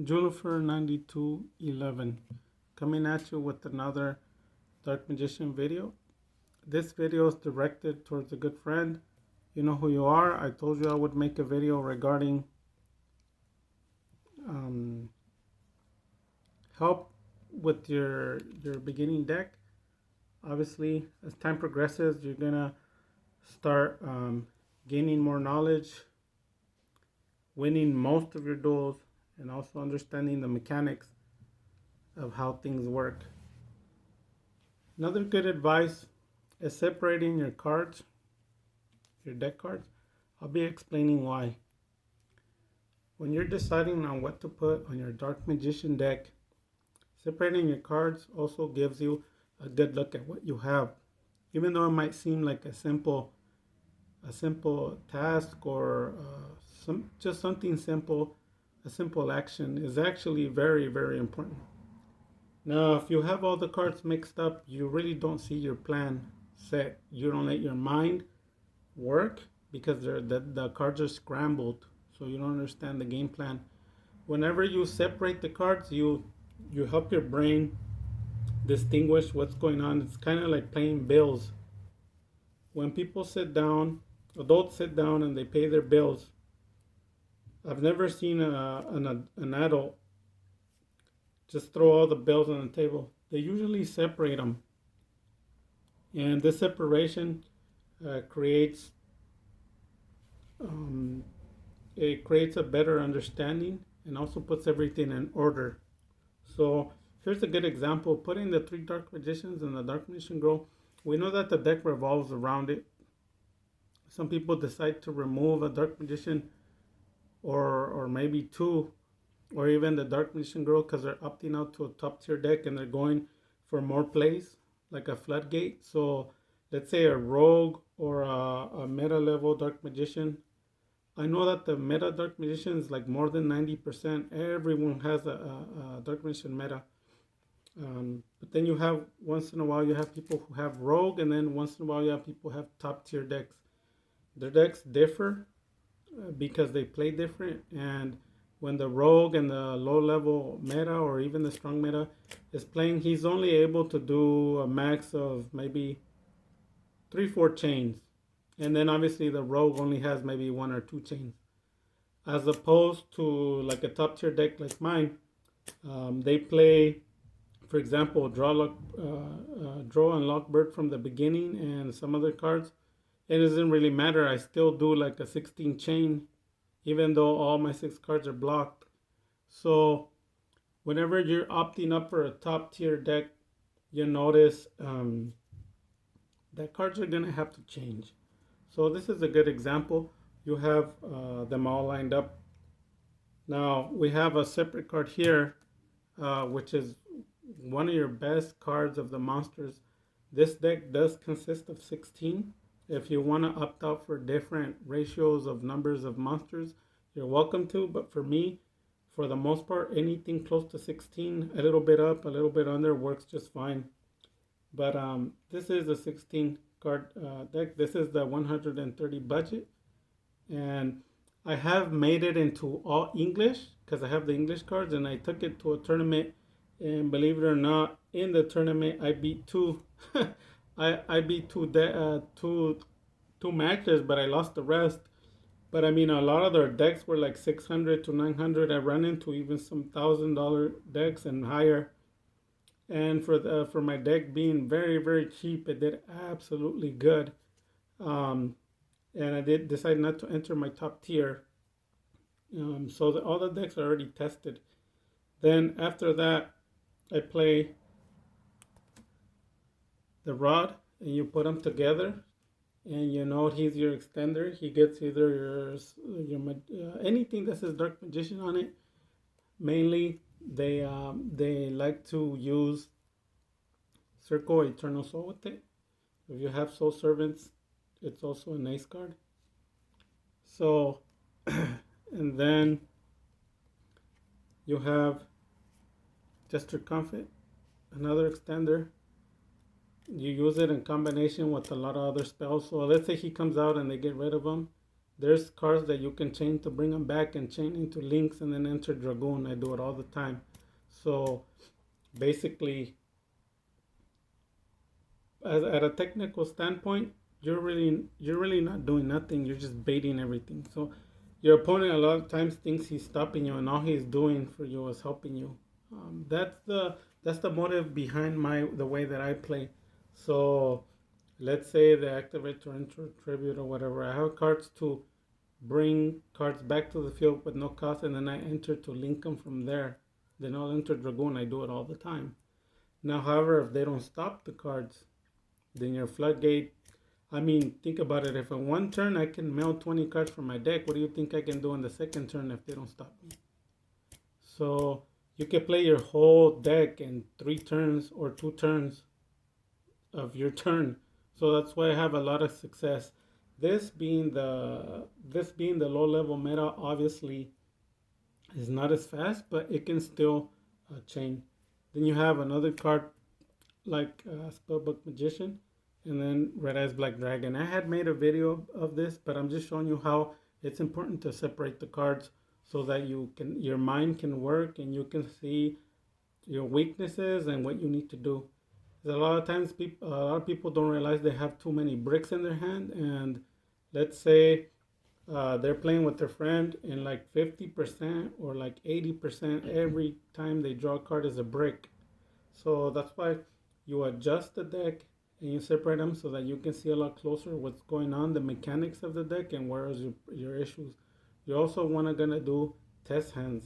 Julifer 9211 coming at you with another Dark Magician video. This video is directed towards a good friend. You know who you are. I told you I would make a video regarding um, help with your beginning deck. Obviously, as time progresses, you're gonna start gaining more knowledge, winning most of your duels, and also understanding the mechanics of how things work. Another good advice is separating your cards, your deck cards. I'll be explaining why. When you're deciding on what to put on your Dark Magician deck, separating your cards also gives you a good look at what you have. Even though it might seem like a simple task or just something simple, a simple action is actually very, very important. Now, if you have all the cards mixed up, you really don't see your plan set. You don't let your mind work because the cards are scrambled, so you don't understand the game plan. Whenever you separate the cards, you help your brain distinguish what's going on. It's kind of like paying bills. When people sit down, adults sit down and they pay their bills. I've never seen an adult just throw all the bills on the table. They usually separate them, and this separation creates um, it creates a better understanding and also puts everything in order. So here's a good example: putting the three Dark Magicians and the Dark Magician Girl. We know that the deck revolves around it. Some people decide to remove a Dark Magician or maybe two, or even the Dark Magician Girl because they're opting out to a top tier deck and they're going for more plays, like a floodgate. So let's say a rogue or a meta level Dark Magician. I know that the meta Dark Magician is like more than 90%. Everyone has a Dark Magician meta. But then you have, once in a while, you have people who have rogue, and then once in a while, you have people who have top tier decks. Their decks differ because they play different, and when the rogue and the low level meta or even the strong meta is playing, he's only able to do a max of maybe 3-4 chains, and then obviously the rogue only has maybe 1 or 2 chains, as opposed to like a top tier deck like mine. They play, for example, draw and lock bird from the beginning and some other cards. It doesn't really matter. I still do like a 16 chain, even though all my 6 cards are blocked. So whenever you're opting up for a top tier deck, you notice that cards are gonna have to change. So this is a good example. You have them all lined up. Now we have a separate card here, which is one of your best cards of the monsters. This deck does consist of 16. If you want to opt out for different ratios of numbers of monsters, you're welcome to. But for me, for the most part, anything close to 16, a little bit up, a little bit under, works just fine. But this is a 16 card deck. This is the 130 budget. And I have made it into all English because I have the English cards, and I took it to a tournament. And believe it or not, in the tournament, I beat two. I beat two matches, but I lost the rest. But I mean, a lot of their decks were like 600 to 900. I ran into even some $1,000 decks and higher. And for my deck being very, very cheap, it did absolutely good. And I did decide not to enter my top tier. So all the decks are already tested. Then after that, I play the rod, and you put them together, and you know he's your extender. He gets either your anything that says Dark Magician on it. Mainly, they like to use Circle Eternal Soul with it. If you have Soul Servants, it's also a nice card. So, and then you have Jester Comfort, another extender. You use it in combination with a lot of other spells. So let's say he comes out and they get rid of him. There's cards that you can chain to bring them back and chain into links and then enter Dragoon. I do it all the time. So basically, at a technical standpoint, you're really not doing nothing. You're just baiting everything. So your opponent a lot of times thinks he's stopping you, and all he's doing for you is helping you. That's the motive behind the way that I play. So let's say the activate or enter tribute or whatever. I have cards to bring cards back to the field with no cost, and then I enter to link them from there. Then I'll enter Dragoon. I do it all the time. Now, however, if they don't stop the cards, then your floodgate. I mean, think about it. If in one turn I can mail 20 cards from my deck, what do you think I can do in the second turn if they don't stop me? So you can play your whole deck in 3 turns or 2 turns of your turn. So that's why I have a lot of success. This being the low level meta, obviously is not as fast, but it can still chain. Then you have another card like Spellbook Magician, and then Red Eyes Black Dragon. I had made a video of this, but I'm just showing you how it's important to separate the cards so that your mind can work and you can see your weaknesses and what you need to do. Because a lot of times a lot of people don't realize they have too many bricks in their hand, and let's say they're playing with their friend and like 50% or like 80% every time they draw a card is a brick. So that's why you adjust the deck and you separate them so that you can see a lot closer what's going on, the mechanics of the deck, and where is your issues. You also want to gonna do test hands.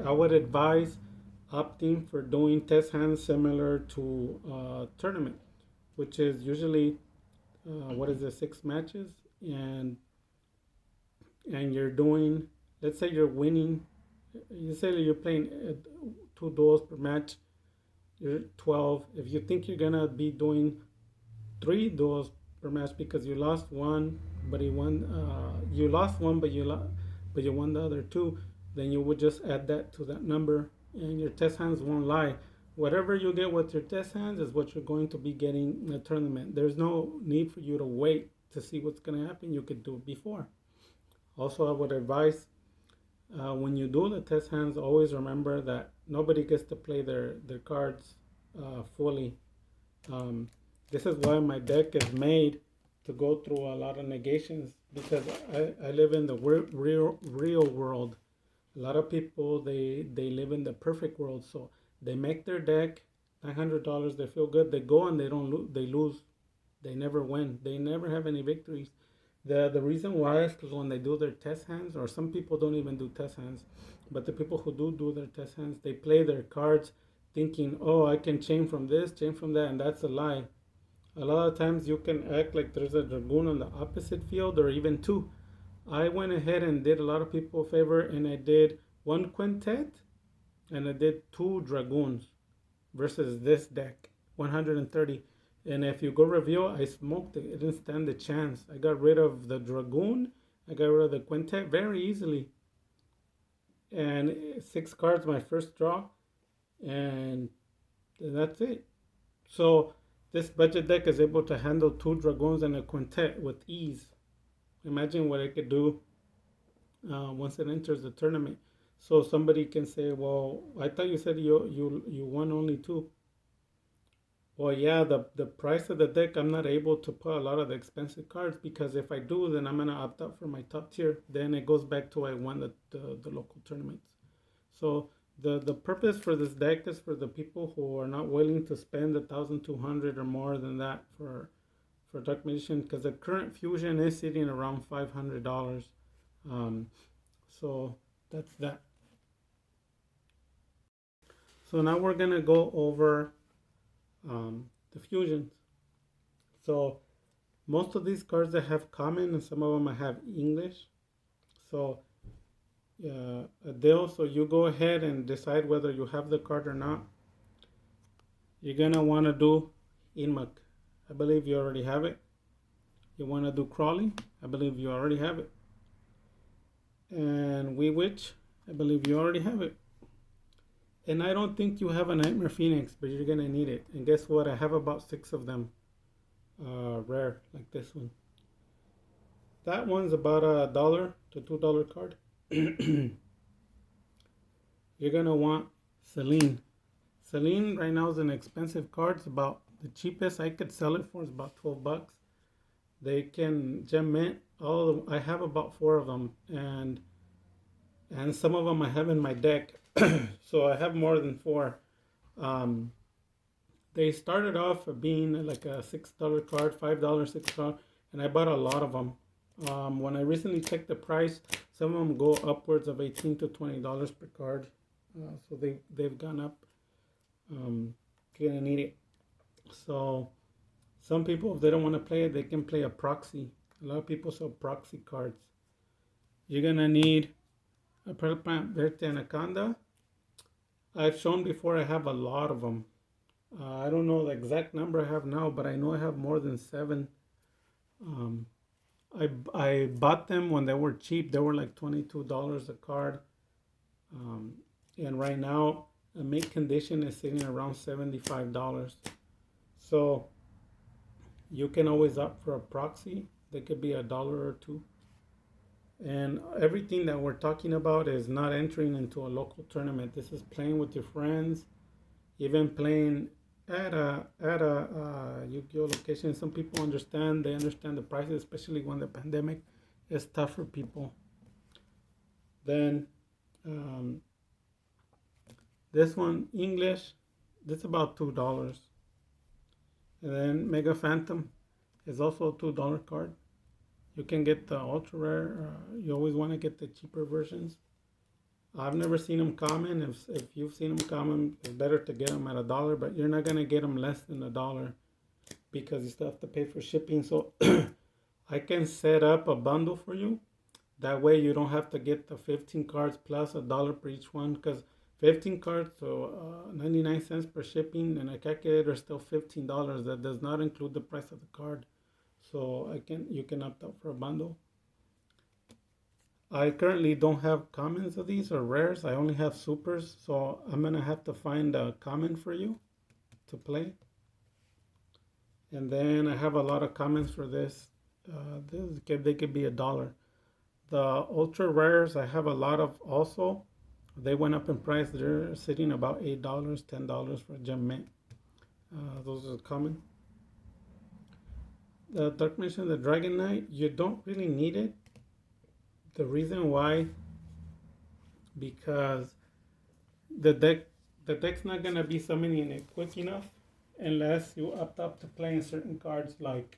I would advise opting for doing test hands similar to tournament, which is usually what is it, 6 matches, and you're doing. Let's say you're winning. You say you're playing 2 duels per match. You're 12. If you think you're gonna be doing 3 duels per match because you lost one, but you lost one, but you won the other two, then you would just add that to that number, and your test hands won't lie. Whatever you get with your test hands is what you're going to be getting in the tournament. There's no need for you to wait to see what's gonna happen. You could do it before. Also, I would advise when you do the test hands, always remember that nobody gets to play their cards fully. Um, this is why my deck is made to go through a lot of negations, because I live in the real world. A lot of people they live in the perfect world, so they make their deck $900. They feel good. They go and they don't they lose. They never win. They never have any victories. The reason why is because when they do their test hands, or some people don't even do test hands, but the people who do their test hands, they play their cards thinking, oh, I can chain from this, chain from that, and that's a lie. A lot of times you can act like there's a Dragoon on the opposite field, or even two. I went ahead and did a lot of people a favor, and I did 1 quintet and I did 2 Dragoons versus this deck, 130. And if you go review, I smoked it. It didn't stand a chance. I got rid of the Dragoon. I got rid of the quintet very easily. And 6 cards, my first draw. And that's it. So this budget deck is able to handle 2 Dragoons and a quintet with ease. Imagine what it could do once it enters the tournament. So somebody can say, well, I thought you said you won only 2. Well, yeah, the price of the deck, I'm not able to put a lot of the expensive cards, because if I do, then I'm gonna opt out for my top tier. Then it goes back to I won the local tournaments. So the purpose for this deck is for the people who are not willing to spend 1,200 or more than that for Dark Magician, because the current fusion is sitting around $500. So that's that. So now we're gonna go over the fusions. So most of these cards that have common, and some of them I have English. So Adele, so you go ahead and decide whether you have the card or not. You're gonna want to do Inmuk. I believe you already have it. You want to do Crawling. I believe you already have it. And Wee Witch. I believe you already have it. And I don't think you have a Nightmare Phoenix, but you're gonna need it. And guess what? I have about 6 of them, rare, like this one. That one's about $1 to $2 card. You're gonna want Celine. Celine right now is an expensive card. It's about the cheapest I could sell it for is about $12. They can gem mint all of them. I have about four of them, and some of them I have in my deck. So I have more than four. Um, they started off being like a $6 card, $5, $6, and I bought a lot of them. When I recently checked the price, some of them go upwards of $18 to $20 per card. So they've gone up. Gonna need it. So some people, if they don't want to play it, they can play a proxy. A lot of people sell proxy cards. You're gonna need a Pearl Plant Verte Anaconda. I've shown before I have a lot of them. I don't know the exact number I have now, but I know I have more than seven. Um, I bought them when they were cheap. They were like $22 a card. Um, and right now, a mint condition is sitting around $75. So you can always opt for a proxy. They could be $1 or two. And everything that we're talking about is not entering into a local tournament. This is playing with your friends, even playing at a Yu-Gi-Oh location. Some people understand. They understand the prices, especially when the pandemic is tough for people. Then um, this one English, this about $2. And then Mega Phantom is also a $2 card. You can get the ultra rare. You always want to get the cheaper versions. I've never seen them common. If you've seen them common, it's better to get them at $1, but you're not gonna get them less than $1 because you still have to pay for shipping. So I can set up a bundle for you. That way you don't have to get the 15 cards plus $1 per each one, because 15 cards, so 99 cents per shipping, and a calculator is still $15. That does not include the price of the card. So you can opt out for a bundle. I currently don't have commons of these or rares. I only have supers, so I'm gonna have to find a common for you to play. And then I have a lot of commons for this. They could be $1. The ultra rares I have a lot of also. They went up in price. They're sitting about $8, $10 for gem mint. Those are common. The Dark Mission, the Dragon Knight, you don't really need it. The reason why, because the deck's not gonna be summoning it quick enough unless you opt up to playing certain cards like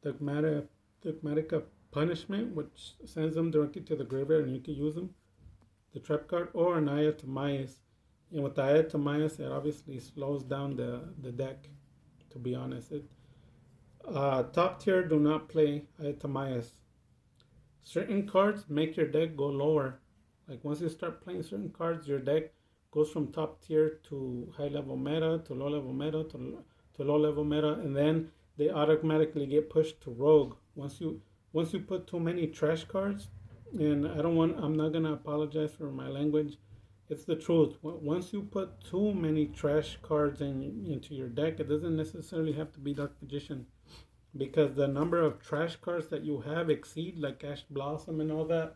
Dogmatica Punishment, which sends them directly to the graveyard and you can use them. The trap card, or an Aya Timaeus. And with the Aya Timaeus, it obviously slows down the deck, to be honest. Top tier do not play Aya Timaeus. Certain cards make your deck go lower. Like once you start playing certain cards, your deck goes from top tier to high level meta to low level meta to low level meta, and then they automatically get pushed to rogue. Once you put too many trash cards, and I'm not gonna apologize for my language. It's the truth. Once you put too many trash cards into your deck, it doesn't necessarily have to be Dark Magician, because the number of trash cards that you have exceed, like Ash Blossom and all that.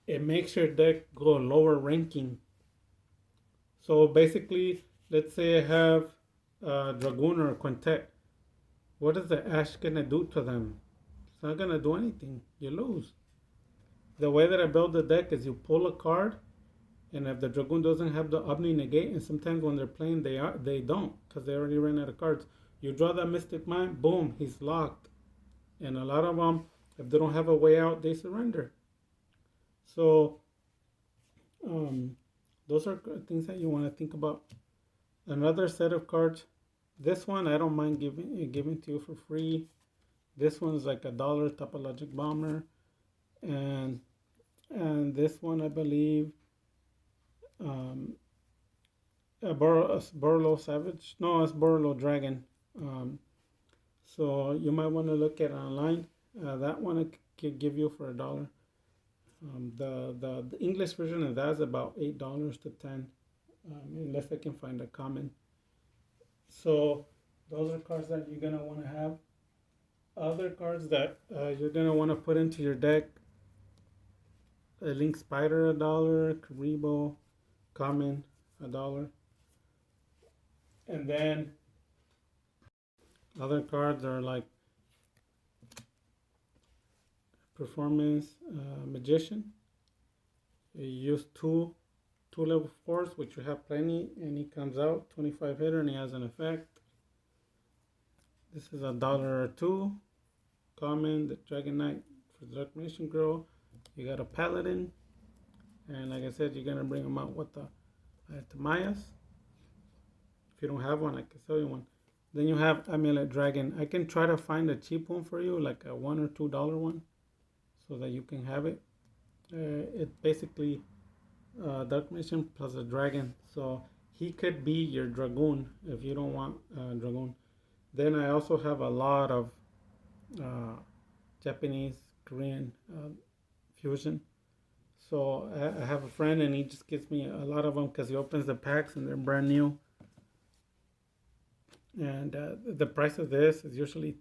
It makes your deck go lower ranking. So basically, let's say I have Dragoon or a Quintet. What is the Ash gonna do to them? It's not gonna do anything. You lose. The way that I build the deck is you pull a card, and if the Dragoon doesn't have the Omni Negate, and sometimes when they're playing they don't, because they already ran out of cards. You draw that Mystic Mind, boom, he's locked. And a lot of them, if they don't have a way out, they surrender. So those are things that you want to think about. Another set of cards. This one I don't mind giving to you for free. This one's like $1, Topologic Bomber, and this one I believe a Borlo Savage. No, it's Borlo Dragon. So you might want to look at it online. That one I could give you for $1. The English version of that is about $8 to $10, unless I can find a common. So those are cards that you're gonna want to have. Other cards that you're gonna want to put into your deck: Link Spider $1, Karibo, Common $1, and then other cards are like Performance Magician. You use two level 4s, which you have plenty, and he comes out 25 hitter and he has an effect. This is $1 or two. Common, the Dragon Knight for the Dark Magician Girl. You got a Paladin, and like I said, you're gonna bring them out with the Mayas. If you don't have one, I can sell you one. Then you have Amulet Dragon. I can try to find a cheap one for you, like a $1 or $2 one, so that you can have it. It's basically Dark Magician plus a dragon, so he could be your Dragoon if you don't want Dragoon. Then I also have a lot of Japanese, Korean fusion. So I have a friend and he just gives me a lot of them because he opens the packs and they're brand new. And the price of this is usually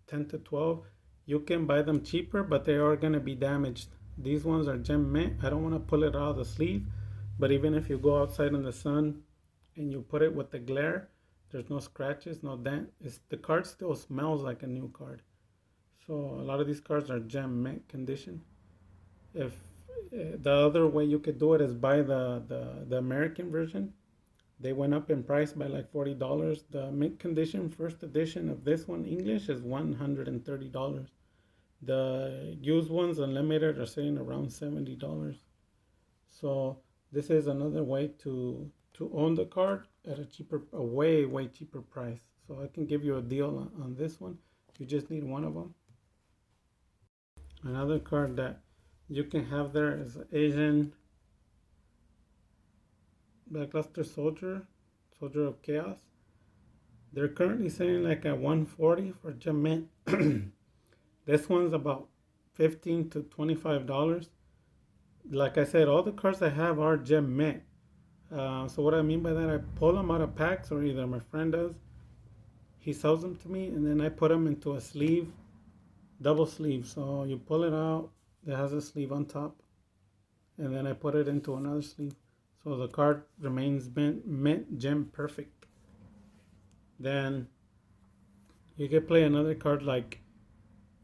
10 to 12. You can buy them cheaper, but they are going to be damaged. These ones are gem mint. I don't want to pull it out of the sleeve, but even if you go outside in the sun and you put it with the glare, there's no scratches, no dent. The card still smells like a new card. So a lot of these cards are gem mint condition. If the other way you could do it is buy the American version. They went up in price by like $40. The mint condition first edition of this one English is $130. The used ones unlimited are sitting around $70. So this is another way to own the card at a way cheaper price. So I can give you a deal on this one. You just need one of them. Another card that you can have there is Asian Blackluster Soldier of Chaos. They're currently selling like at 140 for gem mint. This one's about $15 to $25. Like I said, all the cards I have are gem mint. So what I mean by that, I pull them out of packs, or either my friend does. He sells them to me, and then I put them into a sleeve, double sleeve. So you pull it out, it has a sleeve on top, and then I put it into another sleeve. So the card remains mint gem perfect. Then you can play another card like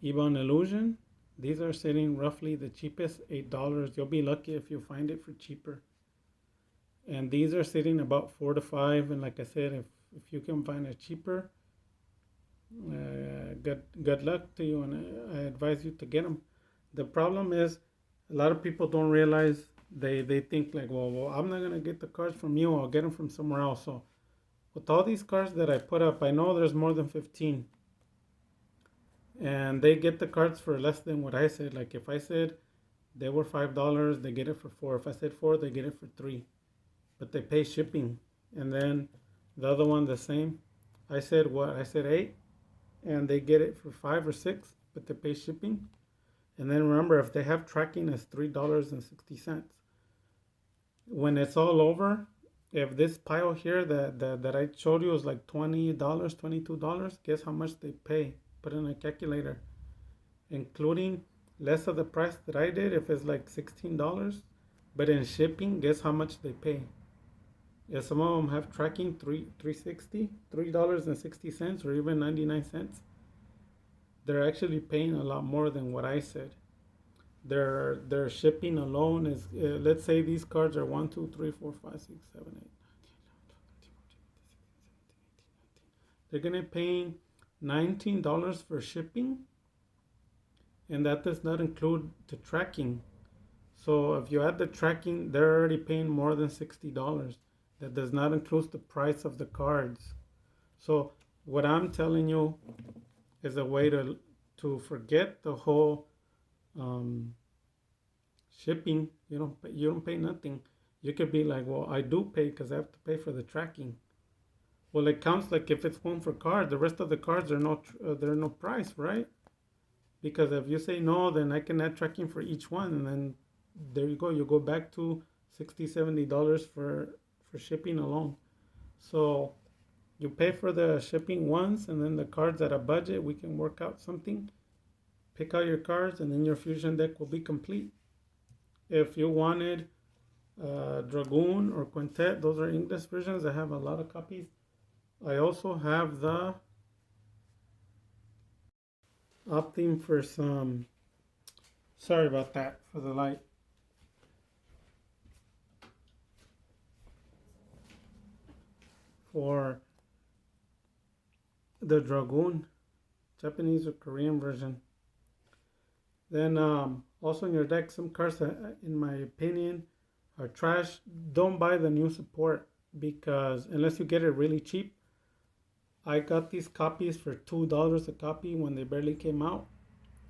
Ebon Illusion. These are sitting roughly the cheapest, $8. You'll be lucky if you find it for cheaper. And these are sitting about 4 to 5. And like I said, if you can find it cheaper, good luck to you, and I advise you to get them. The problem is a lot of people don't realize, they think like, well, I'm not gonna get the cards from you, I'll get them from somewhere else. So with all these cards that I put up, I know there's more than 15, and they get the cards for less than what I said. Like if I said they were $5, they get it for 4. If I said 4, they get it for 3, but they pay shipping. And then the other one the same. I said 8, and they get it for 5 or 6, but they pay shipping. And then remember, if they have tracking, it's $3.60. When it's all over, if this pile here that I showed you is like $20, $22, guess how much they pay? Put in a calculator, including less of the price that I did. If it's like $16, but in shipping, guess how much they pay? Yeah, some of them have tracking, $3.60, or even 99 cents. They're actually paying a lot more than what I said. Their shipping alone is, let's say these cards are 1, 2, 3, 4, 5, 6, 7, 8. They're gonna pay $19 for shipping, and that does not include the tracking. So if you add the tracking, they're already paying more than $60. That does not include the price of the cards. So what I'm telling you is a way to forget the whole shipping. You don't pay nothing. You could be like, well, I do pay because I have to pay for the tracking. Well, it counts like if it's one for card. The rest of the cards are they're no price, right? Because if you say no, then I can add tracking for each one, and then there you go. You go back to $60, $70 for shipping alone. So You pay for the shipping once, and then the cards at a budget, we can work out something. Pick out your cards, and then your fusion deck will be complete. If you wanted Dragoon or Quintet, those are English versions. I have a lot of copies. I also have the opting for some. Sorry about that for the light. For the Dragoon, Japanese or Korean version. Then also in your deck, some cards that, in my opinion, are trash. Don't buy the new support because unless you get it really cheap. I got these copies for $2 a copy when they barely came out,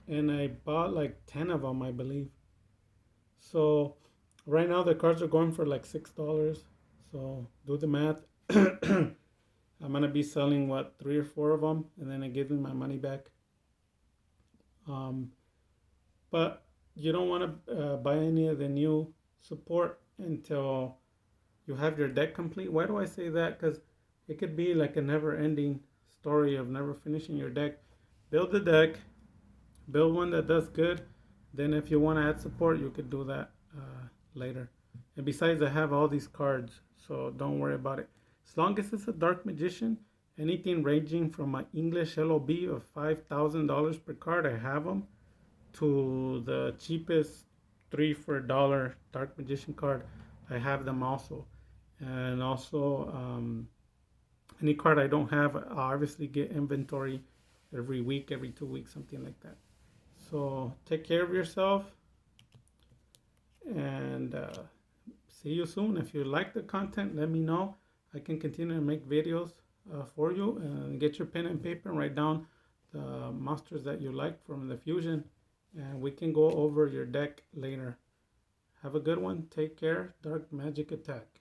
and I bought like 10 of them, I believe. So right now the cards are going for like $6. So do the math. I'm gonna be selling what 3 or 4 of them, and then it gives me my money back. Um, but you don't want to buy any of the new support until you have your deck complete. Why do I say that? Because it could be like a never-ending story of never finishing your deck. Build the deck, build one that does good. Then if you want to add support, you could do that later. And besides, I have all these cards, so don't worry about it. As long as it's a Dark Magician, anything ranging from an English LOB of $5,000 per card, I have them, to the cheapest 3 for $1 Dark Magician card, I have them also. And also, any card I don't have, I obviously get inventory every week, every 2 weeks, something like that. So take care of yourself, and see you soon. If you like the content, let me know. I can continue to make videos for you, and get your pen and paper and write down the monsters that you like from the fusion, and we can go over your deck later. Have a good one. Take care. Dark Magic Attack.